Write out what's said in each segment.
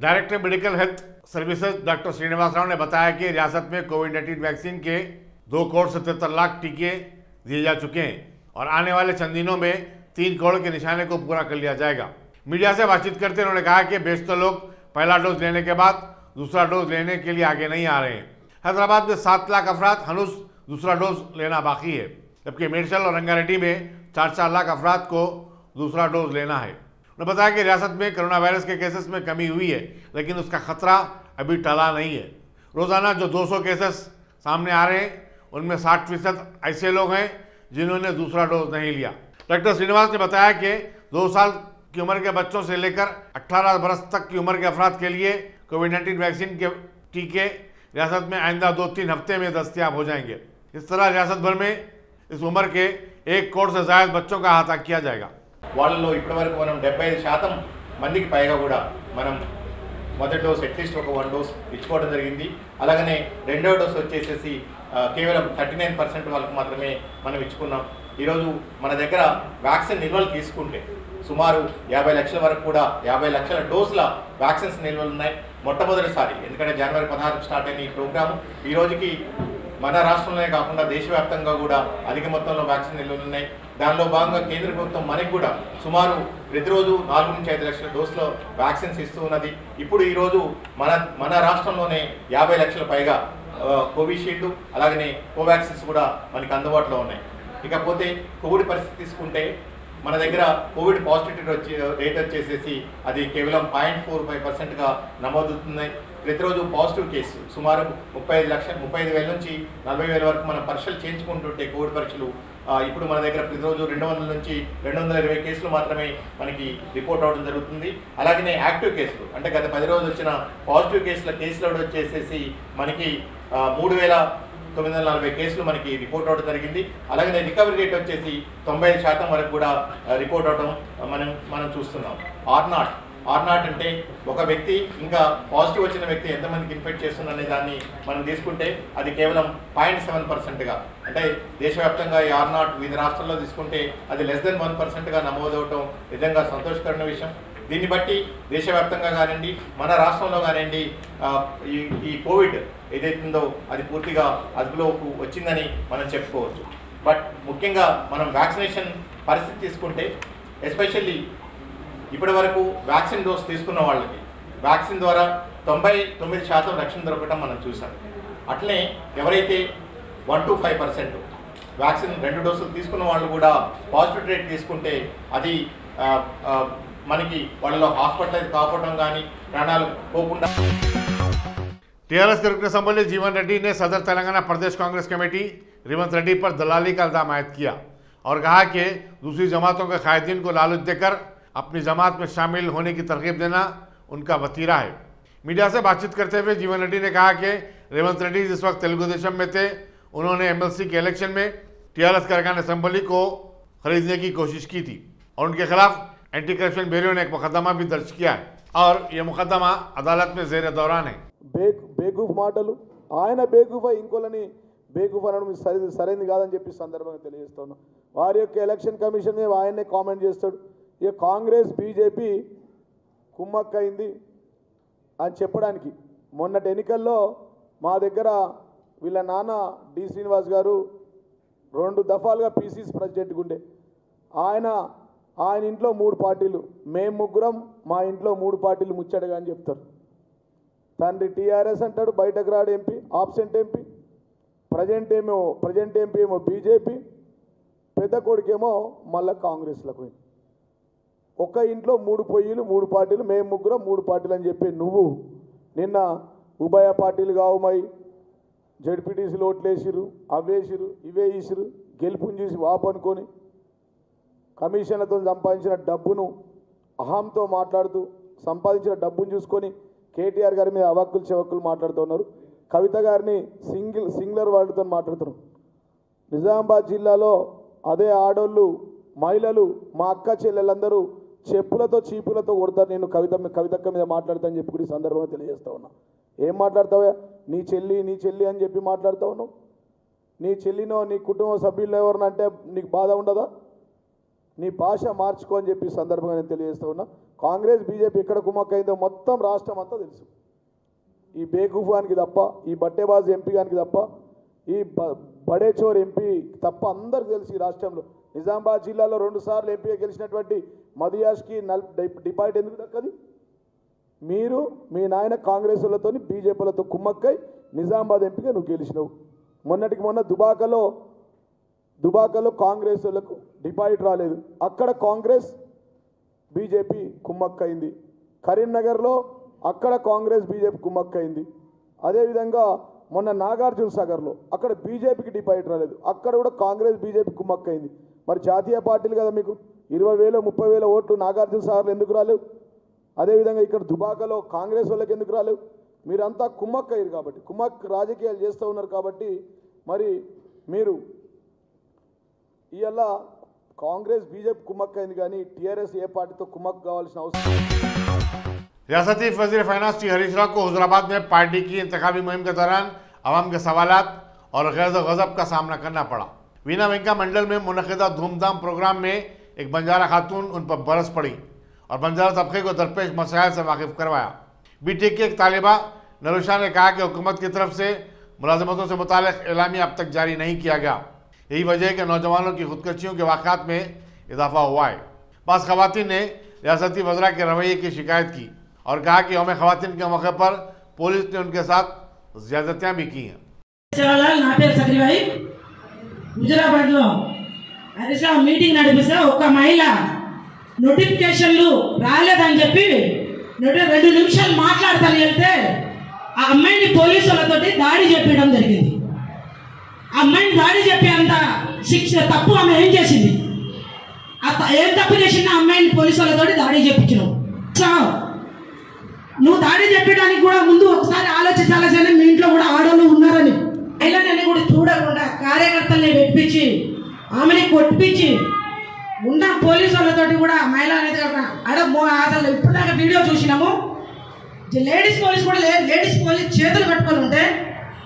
Director medical health services doctor Srinivas Rao ने बताया कि रियासत में कोविड-19 वैक्सीन के 2,77,00,000 टीके दिए जा चुके हैं और आने वाले चंद दिनों में 3 करोड़ के निशाने को पूरा कर लिया जाएगा। मीडिया से बातचीत करते उन्होंने कहा कि बेशतर लोग पहला डोज लेने के बाद दूसरा डोज लेने के लिए आगे नहीं आ रहे हैं। हैदराबाद में 7 लाख अफराद हनुस दूसरा डोज लेना बाकी है, जबकि मेडशल और रंगारेड्डी में 4-4 लाख अफराद को दूसरा डोज लेना है। उन्होंने बताया कि रियासत में कोरोना वायरस के केसेस में कमी हुई है, लेकिन उसका खतरा अभी टला नहीं है। रोजाना जो 200 केसेस सामने आ रहे हैं उनमें 60% ऐसे लोग हैं जिन्होंने दूसरा डोज नहीं लिया। डॉक्टर श्रीनिवास ने बताया कि 2 साल की उम्र के बच्चों से लेकर 18 वर्ष तक की उम्र के अफराद के लिए कोविड-19 वैक्सीन के टीके रियासत में आइंदा 2-3 हफ्ते में दस्तयाब हो जाएंगे। इस तरह रियासत भर में इस उम्र के 1 करोड़ से ज्यादा बच्चों का अहाता किया जाएगा। వాళ్ళలో ఇప్పటివరకు మనం 75% మందికి పైగా కూడా మనం మొదటి డోస్ అట్లీస్ట్ ఒక 1 డోస్ ఇచ్చుకోవడం జరిగింది. అలాగనే రెండో డోస్ వచ్చేసేసి కేవలం 39% వాళ్ళకి మాత్రమే మనం ఇచ్చుకున్నాం. ఈరోజు మన దగ్గర వ్యాక్సిన్ నిల్వలు తీసుకుంటే సుమారు 50 లక్షల వరకు కూడా 50 లక్షల డోసుల వ్యాక్సిన్స్ నిల్వలు ఉన్నాయి. మొట్టమొదటిసారి ఎందుకంటే జనవరి 16 స్టార్ట్ అయిన ఈ ప్రోగ్రాము ఈ రోజుకి మన రాష్ట్రంలోనే కాకుండా దేశవ్యాప్తంగా కూడా అధిక మొత్తంలో వ్యాక్సిన్ నిల్వలు ఉన్నాయి. దానిలో భాగంగా కేంద్ర ప్రభుత్వం మనకి కూడా సుమారు ప్రతిరోజు 4 నుంచి 5 లక్షల డోసుల వ్యాక్సిన్స్ ఇస్తూ ఉన్నది. ఇప్పుడు ఈరోజు మన రాష్ట్రంలోనే 50 లక్షల పైగా కోవిషీల్డ్ అలాగనే కోవాక్సిన్స్ కూడా మనకి అందుబాటులో ఉన్నాయి. ఇకపోతే కోవిడ్ పరిస్థితి తీసుకుంటే మన దగ్గర కోవిడ్ పాజిటివిటీ రేట్ వచ్చేసేసి అది కేవలం 0.45%గా నమోదవుతున్నాయి. ప్రతిరోజు పాజిటివ్ కేసు సుమారు 35,000 నుంచి 40,000 వరకు మనం పరీక్షలు చేయించుకుంటుంటే కోవిడ్ పరీక్షలు ఇప్పుడు మన దగ్గర ప్రతిరోజు 200 నుంచి 220 కేసులు మాత్రమే మనకి రిపోర్ట్ అవడం జరుగుతుంది. అలాగనే యాక్టివ్ కేసులు అంటే గత 10 రోజులు వచ్చిన పాజిటివ్ కేసులు వచ్చేసేసి మనకి 3,940 కేసులు మనకి రిపోర్ట్ అవడం జరిగింది. అలాగనే రికవరీ రేట్ వచ్చేసి 95% వరకు కూడా రిపోర్ట్ అవడం మనం చూస్తున్నాం. ఆర్0 అంటే ఒక వ్యక్తి ఇంకా పాజిటివ్ వచ్చిన వ్యక్తి ఎంతమందికి ఇన్ఫెక్ట్ చేస్తుందనే దాన్ని మనం తీసుకుంటే అది కేవలం 0.7%గా అంటే దేశవ్యాప్తంగా ఈ ఆర్0 వివిధ రాష్ట్రాల్లో తీసుకుంటే అది <1%గా నమోదవటం నిజంగా సంతోషకరమైన విషయం. దీన్ని బట్టి దేశవ్యాప్తంగా కానివ్వండి మన రాష్ట్రంలో కానివ్వండి ఈ కోవిడ్ ఏదైతుందో అది పూర్తిగా అదుపులోకి వచ్చిందని మనం చెప్పుకోవచ్చు. బట్ ముఖ్యంగా మనం వ్యాక్సినేషన్ పరిస్థితి తీసుకుంటే ఎస్పెషల్లీ ఇప్పటి వరకు వ్యాక్సిన్ డోస్ తీసుకున్న వాళ్ళకి వ్యాక్సిన్ ద్వారా 99% రక్షణ దొరకడం మనం చూసాం. అట్లనే ఎవరైతే 1 to 5% వ్యాక్సిన్ 2 డోసులు తీసుకున్న వాళ్ళు కూడా పాజిటివ్ రేట్ తీసుకుంటే అది మనకి వాళ్ళలో హాస్పిటలైజ్ కాకపోవడం కానీ ప్రాణాలు పోకుండా। टीआरएस के रुकने संबंधित जीवन रेड्डी ने सदर तेलंगाना प्रदेश कांग्रेस कमेटी रेवंत रेड्डी पर दलाली का इल्जाम आयद किया और कहा कि दूसरी जमातों के कायदीन को लालच देकर अपनी जमात में शामिल होने की तरकीब देना उनका वतीरा है। मीडिया से बातचीत करते हुए जीवन रेड्डी ने कहा कि रेवंत रेड्डी जिस वक्त तेलुगु देशम में थे उन्होंने एमएलसी के इलेक्शन में टीआरएस कारखाने असेंबली को खरीदने की कोशिश की थी और उनके खिलाफ एंटी करप्शन ब्यूरो ने एक मुकदमा भी दर्ज किया है और यह मुकदमा अदालत में जेर दौरान है। బేగూఫ్ మాటలు ఆయన బేగూఫ్ ఇంకోలని బేగూఫ్ అనడం సరైనది కాదని చెప్పి సందర్భంగా తెలియజేస్తున్నాం। వారి యొక్క ఎలక్షన్ కమిషన్ మీద ఆయన్నే కామెంట్ చేస్తాడు, ఇక కాంగ్రెస్ బీజేపీ కుమ్మక్కైంది అని చెప్పడానికి మొన్నటి ఎన్నికల్లో మా దగ్గర వీళ్ళ నాన్న డి శ్రీనివాస్ గారు 2 దఫాలుగా పీసీసీ ప్రెసిడెంట్గా ఉండే ఆయన ఇంట్లో 3 పార్టీలు, మేము ముగ్గురం మా ఇంట్లో 3 పార్టీలు ముచ్చటగా అని చెప్తారు। తండ్రి టీఆర్ఎస్ అంటాడు, బయటకు రాడు MP, absent MP, present MP ఏమో బీజేపీ, పెద్ద కొడుకేమో మళ్ళీ కాంగ్రెస్లకు। ఒక ఇంట్లో 3 పొయ్యిలు 3 పార్టీలు, మేము ముగ్గురం 3 పార్టీలు అని చెప్పి నువ్వు నిన్న ఉభయ పార్టీలు కావుమై జడ్పీటీసీలు ఓట్లేసిరు, అవేసిరు, ఇవే ఇసిరు, గెలుపుని చూసి వాపనుకొని కమిషన్లతో సంపాదించిన డబ్బును అహంతో మాట్లాడుతూ సంపాదించిన డబ్బును చూసుకొని కేటీఆర్ గారి మీద అవాక్కులు చెవక్కులు మాట్లాడుతున్నారు। కవిత గారిని సింగులర్ వర్డ్తో మాట్లాడుతున్నారు। నిజామాబాద్ జిల్లాలో అదే ఆడోళ్ళు మహిళలు మా అక్క చెల్లెలందరూ చెప్పులతో చీపులతో కొడతారు, నేను కవితక్క మీద మాట్లాడతానని చెప్పి కూడా ఈ సందర్భంగా తెలియజేస్తా ఉన్నా। ఏం మాట్లాడతావా, నీ చెల్లి అని చెప్పి మాట్లాడుతూ ఉన్నావు। నీ చెల్లినో నీ కుటుంబ సభ్యులు ఎవరినంటే నీకు బాధ ఉండదా? నీ భాష మార్చుకో అని చెప్పి సందర్భంగా నేను తెలియజేస్తూ ఉన్నా. కాంగ్రెస్ బీజేపీ ఎక్కడ కుమ్మక్కైందో మొత్తం రాష్ట్రం అంతా తెలుసు. ఈ బేకూఫానికి తప్ప, ఈ బట్టేబాజ్ ఎంపీ గానికి తప్ప, ఈ బడేచోర్ ఎంపీ తప్ప అందరికి తెలుసు ఈ రాష్ట్రంలో. నిజామాబాద్ జిల్లాలో 2 సార్లు ఎంపీగా గెలిచినటువంటి మదియాష్కి డిపాజిట్ ఎందుకు దక్కది? మీరు మీ నాయన కాంగ్రెస్ వాళ్ళతో బీజేపీలతో కుమ్మక్కై నిజామాబాద్ ఎంపీగా నువ్వు గెలిచినావు. మొన్నటికి మొన్న దుబాకలో కాంగ్రెస్ వాళ్ళకు డిపాజిట్ రాలేదు, అక్కడ కాంగ్రెస్ బీజేపీ కుమ్మక్కైంది. కరీంనగర్లో అక్కడ కాంగ్రెస్ బీజేపీ కుమ్మక్కైంది. అదేవిధంగా మొన్న నాగార్జున సాగర్లో అక్కడ బీజేపీకి డిపాజిట్ రాలేదు, అక్కడ కూడా కాంగ్రెస్ బీజేపీ కుమ్మక్కైంది. మరి జాతీయ పార్టీలు కదా మీకు 20,000 30,000 ఓట్లు నాగార్జున సాగర్లో ఎందుకు రాలేవు? అదేవిధంగా ఇక్కడ దుబాకలో కాంగ్రెస్ వాళ్ళకి ఎందుకు రాలేవు? మీరంతా కుమ్మక్కయ్యారు కాబట్టి, కుమ్మక్ రాజకీయాలు చేస్తూ ఉన్నారు కాబట్టి మరి మీరు ఇవాళ కాంగ్రెస్ బీజేపీ కుమ్మక్కైంది కానీ టీఆర్ఎస్ ఏ పార్టీతో కుమ్మక్ కావాల్సిన అవసరం. रियासती वज़ीर फाइनेंस टी हरीश राव को हुजराबाद में पार्टी की इंतखाबी मुहिम के दौरान आवाम के सवालात और गैज़ गज़ब का सामना करना पड़ा। वीना वेंका मंडल में मुनक़िदा धूमधाम प्रोग्राम में एक बंजारा खातून उन पर बरस पड़ी और बंजारा तबके को दरपेश मसाइल से वाकिफ करवाया। बीटेक की एक तालिबा नरुशा ने कहा कि हुकूमत की तरफ से मुलाजमतों से मुताल्लिक़ एलामिया अब तक जारी नहीं किया गया, यही वजह है कि नौजवानों की खुदकशियों के वाक़ात में इजाफा हुआ है। बाज़ ख़वातीन ने रियासती वज़रा के रवैये की शिकायत की और कहा कि यौम ख़वातीन के मौके पर पुलिस ने उनके साथ ज़्यादतियाँ भी की हैं। నా పేరు సక్రిబాయి. హుజరాబాద్లో హరీష్ రావు మీటింగ్ నడిపిస్తే ఒక మహిళ నోటిఫికేషన్లు రాలేదని చెప్పి 2 నిమిషాలు మాట్లాడతాను వెళ్తే ఆ అమ్మాయిని పోలీసులతోటి దాడి చెప్పడం జరిగింది. ఆ అమ్మాయిని దాడి చెప్పి అంత శిక్ష తప్పు ఆమె ఏం చేసింది? ఏం తప్పు చేసింది? ఆ అమ్మాయిని పోలీసులతోటి దాడి చెప్పించినావు. నువ్వు దాడి చెప్పడానికి కూడా ముందు ఒకసారి ఆలోచించాల్సిన మీ ఇంట్లో కూడా ఆడవాళ్ళు ఉన్నారని మహిళని కూడా చూడకుండా కార్యకర్తల్ని పెట్టించి ఆమెని కొట్టించి ఉన్న పోలీసు వాళ్ళతోటి కూడా మహిళ అనేది అసలు ఇప్పుడు దాకా వీడియో చూసినాము. లేడీస్ పోలీస్ కూడా లేడీస్ పోలీస్ చేతులు కట్టుకొని ఉంటే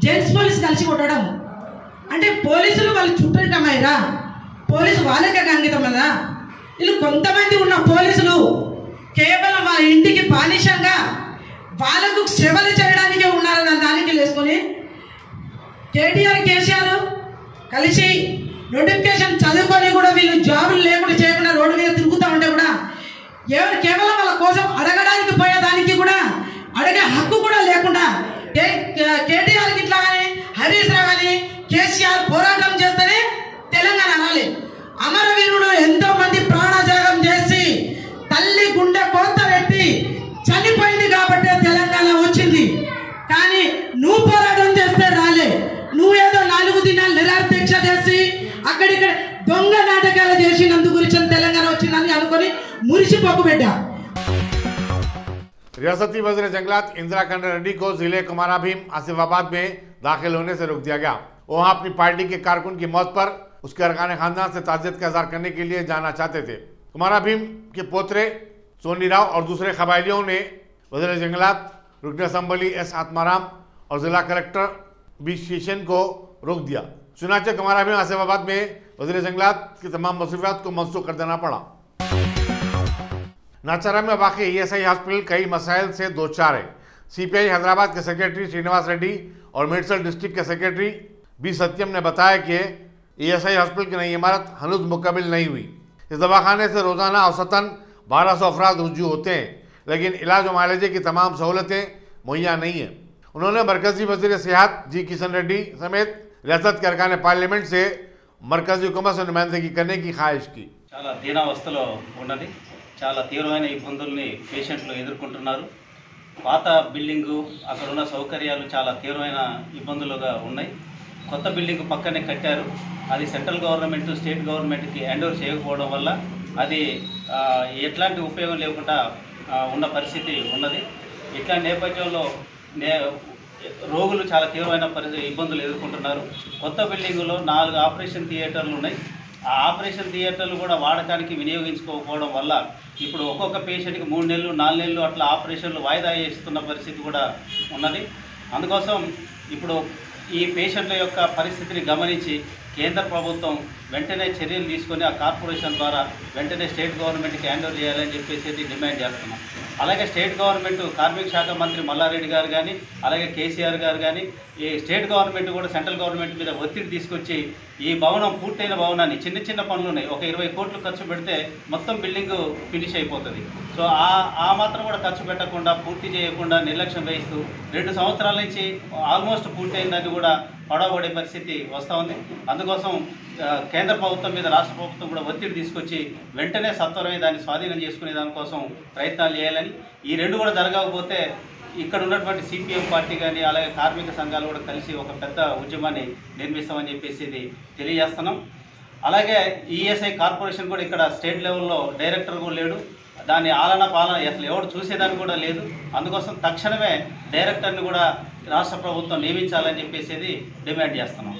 జెంట్స్ పోలీస్ కలిసి కొట్టడం అంటే పోలీసులు వాళ్ళు చుట్టమయ్యారా? పోలీసు వాళ్ళకే అంకితం కదా. వీళ్ళు కొంతమంది ఉన్న పోలీసులు కేవలం వాళ్ళ ఇంటికి బానిసంగా వాళ్ళకు సేవలు చేయడానికే ఉన్నారన్న దానికి వేసుకొని కేటీఆర్ కేసీఆర్ కలిసి నోటిఫికేషన్ చదువుకొని కూడా వీళ్ళు జాబులు లేకుండా చేయకుండా రోడ్డు మీద తిరుగుతూ ఉంటే కూడా కేవలం వాళ్ళ కోసం అడగడానికి పోయేదానికి కూడా అడిగే హక్కు కూడా లేకుండా కేటీఆర్కి ఇట్లా కానీ హరీష్ రావు కానీ కేసీఆర్ పోరాటం చేస్తేనే తెలంగాణ అనాలి. అమరవీరుడు ఎంతో మంది ప్రాణత్యాగం చేసి తల్లి గుండె కోత పెట్టి చనిపోయింది కాబట్టి తెలంగాణ వచ్చింది. కానీ నువ్వు పోరాటం చేస్తే రాలే. నువ్వేదో 4 దినాలు నిరాదీక్ష చేసి అక్కడిక్కడ దొంగ నాటకాలు చేసినందు గురించి తెలంగాణ వచ్చిందని అనుకొని మురిసిపోకు బిడ్డ. रियासती वज़ीर जंगलात इंदिरा कांड रेड्डी को जिले कुमाराभीम आसिफाबाद में दाखिल होने से रोक दिया गया। वहां अपनी पार्टी के कारकुन की मौत पर उसके अरकान खानदान से ताज़ियत का इज़हार करने के लिए जाना चाहते थे। कुमाराभीम के पोतरे सोनी राव और दूसरे कबायलियों ने वज़ीर जंगलात रुकन असम्बली एस आत्माराम और जिला कलेक्टर बी शेषन को रोक दिया। चुनाचे कुमाराभीम आसिफाबाद में वज़ीर जंगलात की तमाम मसरूफियात को मंसूख कर देना पड़ा। नाचारा में वाक़ई ESI हॉस्पिटल कई मसाइल से दो चार है। CPI हैदराबाद के सेक्रेटरी श्रीनिवास रेड्डी और मेडसल डिस्ट्रिक्ट के सेक्रेटरी बी सत्यम ने बताया कि ESI हॉस्पिटल की नई इमारत हनूज मुकम्मल नहीं हुई। इस दवाखाने से रोज़ाना औसतन 1200 अफराद रुजू होते हैं, लेकिन इलाज और मुआलजे की तमाम सहूलतें मुहैया नहीं हैं। उन्होंने मरकजी वज़ीर सेहत जी किशन रेड्डी समेत रियासत के अरकान पार्लियामेंट से मरकजी हुकूमत से नुमाइंदगी करने की ख्वाहिश की। చాలా దీనావస్థలో ఉన్నది. చాలా తీవ్రమైన ఇబ్బందుల్ని పేషెంట్లు ఎదుర్కొంటున్నారు. పాత బిల్డింగు అక్కడ ఉన్న సౌకర్యాలు చాలా తీవ్రమైన ఇబ్బందులుగా ఉన్నాయి. కొత్త బిల్డింగ్ పక్కనే కట్టారు. అది సెంట్రల్ గవర్నమెంట్ స్టేట్ గవర్నమెంట్కి హ్యాండ్ ఓవర్ చేయకపోవడం వల్ల అది ఎట్లాంటి ఉపయోగం లేకుండా ఉన్న పరిస్థితి ఉన్నది. ఇట్లాంటి నేపథ్యంలో రోగులు చాలా తీవ్రమైన ఇబ్బందులు ఎదుర్కొంటున్నారు. కొత్త బిల్డింగులో 4 ఆపరేషన్ థియేటర్లు ఉన్నాయి. ఆ ఆపరేషన్ థియేటర్లు కూడా వాడకానికి వినియోగించుకోకపోవడం వల్ల ఇప్పుడు ఒక్కొక్క పేషెంట్కి 3 నెలలు 4 నెలలు అట్లా ఆపరేషన్లు వాయిదా వేస్తున్న పరిస్థితి కూడా ఉన్నది. అందుకోసం ఇప్పుడు ఈ పేషెంట్ల యొక్క పరిస్థితిని గమనించి కేంద్ర ప్రభుత్వం వెంటనే చర్యలు తీసుకొని ఆ కార్పొరేషన్ ద్వారా వెంటనే స్టేట్ గవర్నమెంట్కి హ్యాండ్ ఓవర్ చేయాలని చెప్పేసి డిమాండ్ చేస్తున్నాం. అలాగే స్టేట్ గవర్నమెంట్ కార్మిక శాఖ మంత్రి మల్లారెడ్డి గారు కానీ, అలాగే కేసీఆర్ గారు కానీ, ఈ స్టేట్ గవర్నమెంట్ కూడా సెంట్రల్ గవర్నమెంట్ మీద ఒత్తిడి తీసుకొచ్చి ఈ భవనం పూర్తయిన భవనాన్ని చిన్న చిన్న పనులు ఉన్నాయి, ఒక 20 కోట్లు ఖర్చు పెడితే మొత్తం బిల్డింగ్ ఫినిష్ అయిపోతుంది. సో ఆ మాత్రం కూడా ఖర్చు పెట్టకుండా, పూర్తి చేయకుండా నిర్లక్ష్యం వహిస్తూ 2 సంవత్సరాల నుంచి ఆల్మోస్ట్ పూర్తయిందని కూడా పడవబడే పరిస్థితి వస్తూ ఉంది. అందుకోసం కేంద్ర ప్రభుత్వం మీద రాష్ట్ర ప్రభుత్వం కూడా ఒత్తిడి తీసుకొచ్చి వెంటనే సత్వరమే దాన్ని స్వాధీనం చేసుకునే దానికోసం ప్రయత్నాలు చేయాలని, ఈ 2 కూడా జరగకపోతే ఇక్కడ ఉన్నటువంటి సిపిఎం పార్టీ కానీ అలాగే కార్మిక సంఘాలు కూడా కలిసి ఒక పెద్ద ఉద్యమాన్ని నిర్మిస్తామని చెప్పేసి తెలియజేస్తున్నాం. అలాగే ఈఎస్ఐ కార్పొరేషన్ కూడా ఇక్కడ స్టేట్ లెవెల్లో డైరెక్టర్ కూడా లేడు, దాని ఆలన పాలన అసలు ఎవరు చూసేదానికి కూడా లేదు. అందుకోసం తక్షణమే డైరెక్టర్ని కూడా రాష్ట్ర ప్రభుత్వం నియమించాలని చెప్పేసి డిమాండ్ చేస్తున్నాం.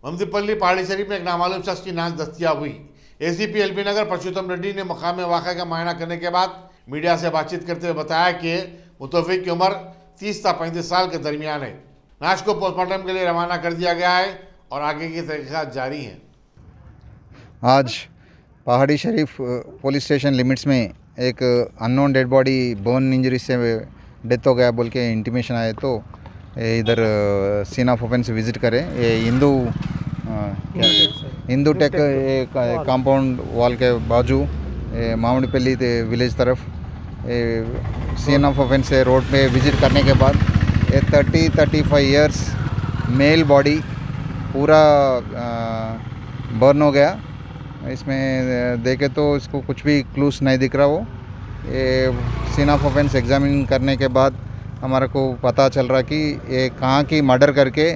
ममदीपल्ली पहाड़ी शरीफ में एक नामालूम शख्स की नाक दस्तियाब हुई। एसीपी एलबी नगर परशुतम रेड्डी ने मकाम वाक़ा का मुआयना करने के बाद मीडिया से बातचीत करते हुए बताया कि मुतवफ़िक की उम्र 30 से 35 साल के दरमियान है। नाश को पोस्टमार्टम के लिए रवाना कर दिया गया है और आगे की तहक़ीक़ात जारी हैं। आज पहाड़ी शरीफ पुलिस स्टेशन लिमिट्स में एक unknown dead body burn injury से डेथ हो गया बोल के इंटीमेशन आए, तो इधर सीन ऑफ ऑफेंस विज़िट करें। ये हिंदू टेक कंपाउंड वॉल के बाजू मावड़ीपल्ली विलेज तरफ सीन ऑफ ऑफेंस से रोड पे विज़िट करने के बाद ये 30-35 इयर्स मेल बॉडी पूरा बर्न हो गया। इसमें देखे तो इसको कुछ भी क्लूस नहीं दिख रहा। वो ये सीन ऑफ ऑफेंस एग्जामिन करने के बाद हमारे को पता चल रहा कि ये कहाँ की मर्डर करके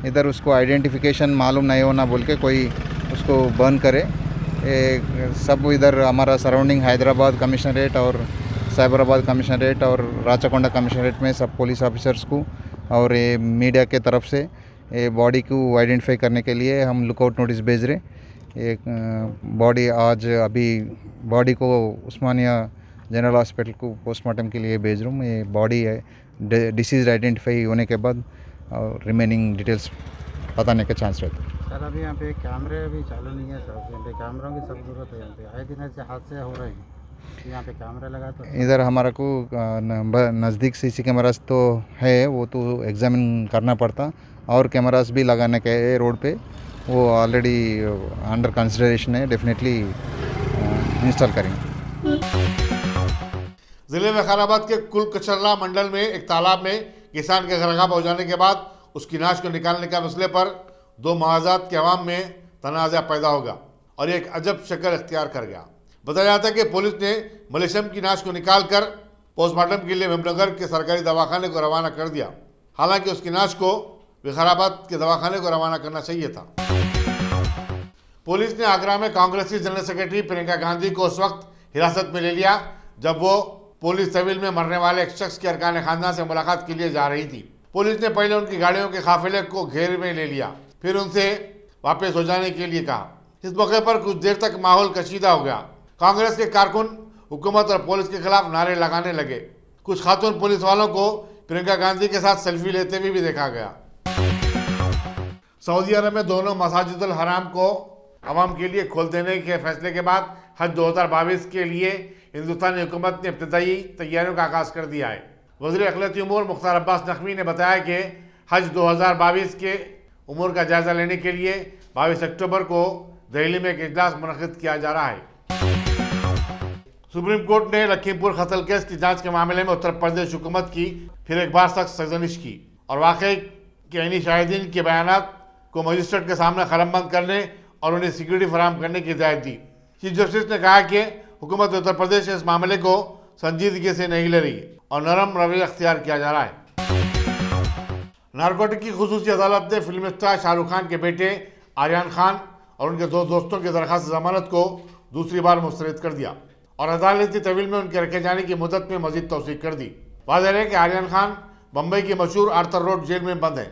इधर उसको आइडेंटिफिकेशन मालूम नहीं होना बोल के कोई उसको बर्न करे। ये सब इधर हमारा सराउंडिंग हैदराबाद कमिश्नरेट और साइबराबाद कमिश्नरेट और राचाकोंडा कमिश्नरेट में सब पुलिस ऑफिसर्स को और ये मीडिया के तरफ से ये बॉडी को आइडेंटिफाई करने के लिए हम लुकआउट नोटिस भेज रहे। एक बॉडी आज अभी बॉडी को उस्मानिया जनरल हॉस्पिटल को पोस्टमार्टम के लिए भेज रहा हूँ। ये बॉडी डिसीज आइडेंटिफाई होने के बाद और रिमेनिंग डिटेल्स बताने का चांस रहता है। सर अभी यहाँ पे कैमरे भी चालू नहीं है सर, यहाँ पे कैमरों की सब जरूरत है। यहाँ पे आए दिन ऐसे हादसे हो रहे हैं, यहाँ पे कैमरे लगा तो इधर हमारा को नज़दीक सीसी कैमरास तो है, वो तो एग्जामिन करना पड़ता, और कैमरास भी लगाने के रोड पे वो ऑलरेडी अंडर कंसिडरेशन है, डेफिनेटली इंस्टॉल करेंगे। जिले में खैराबाद के कुल कचरला मंडल में एक तालाब में किसान के गरकाब हो जाने के बाद उसकी नाश को निकालने के मसले पर 2 महाजात के अवाम में तनाज़ा पैदा होगा और एक अजब शक्ल इख्तियार कर गया। बताया जाता है कि पुलिस ने मलेशियम की नाश को निकालकर पोस्टमार्टम के लिए मेमनगर के सरकारी दवाखाने को रवाना कर दिया। हालांकि उसकी नाश को विकाराबाद के दवाखाने को रवाना करना चाहिए था। पुलिस ने आगरा में कांग्रेस की जनरल सेक्रेटरी प्रियंका गांधी को उस वक्त हिरासत में ले लिया जब वो पुलिस तहवील में मरने वाले एक शख्स के अरकान खानदान से मुलाकात के लिए जा रही थी। पुलिस ने पहले उनकी गाड़ियों के काफिले को घेरे में ले लिया, फिर उनसे वापस हो जाने के लिए कहा। इस मौके पर कुछ देर तक माहौल कशीदा हो गया। कांग्रेस के कारकुन हुकूमत और पुलिस के खिलाफ नारे लगाने लगे। कुछ खातून पुलिस वालों को प्रियंका गांधी के साथ सेल्फी लेते हुए भी देखा गया। सऊदी अरब में दोनों मसाजिदुल हराम को अवाम के लिए खोल देने के फैसले के बाद हज 2022 के लिए हिंदुस्तानी हुकूमत ने इब्तदाई तैयारियों का आगाज़ कर दिया है। वज़ीर अक़लियती उमूर मुख्तार अब्बास नकवी ने बताया कि हज 2022 के उमूर का जायज़ा लेने के लिए 22 अक्टूबर को दिल्ली में एक इजलास मुनक़िद किया जा रहा है। सुप्रीम कोर्ट ने लखीमपुर कत्ल केस की जांच के मामले में उत्तर प्रदेश हुकूमत की फिर एक बार सख्त सरजनिश की और वाक़े के यानी शाहिदीन के बयानात को मजिस्ट्रेट के सामने कलमबंद करने और उन्हें सिक्योरिटी फराहम करने की हिदायत दी। चीफ जस्टिस ने कहा कि हुकूमत उत्तर प्रदेश इस मामले को संजीदगी से नहीं ले रही और नरम रवैया अख्तियार किया जा रहा है। नारकोटिक की खुसूसी अदालत ने फिल्म स्टार शाहरुख खान के बेटे आर्यन खान और उनके 2 दोस्तों की दरख्वास्त जमानत को दूसरी बार मुस्तरद कर दिया और अदालती तहवील में उनके रखे जाने की मुद्दत में मजीद तौसीक कर दी। वाज़ेह है कि आर्यन खान बम्बई की मशहूर आर्थर रोड जेल में बंद है।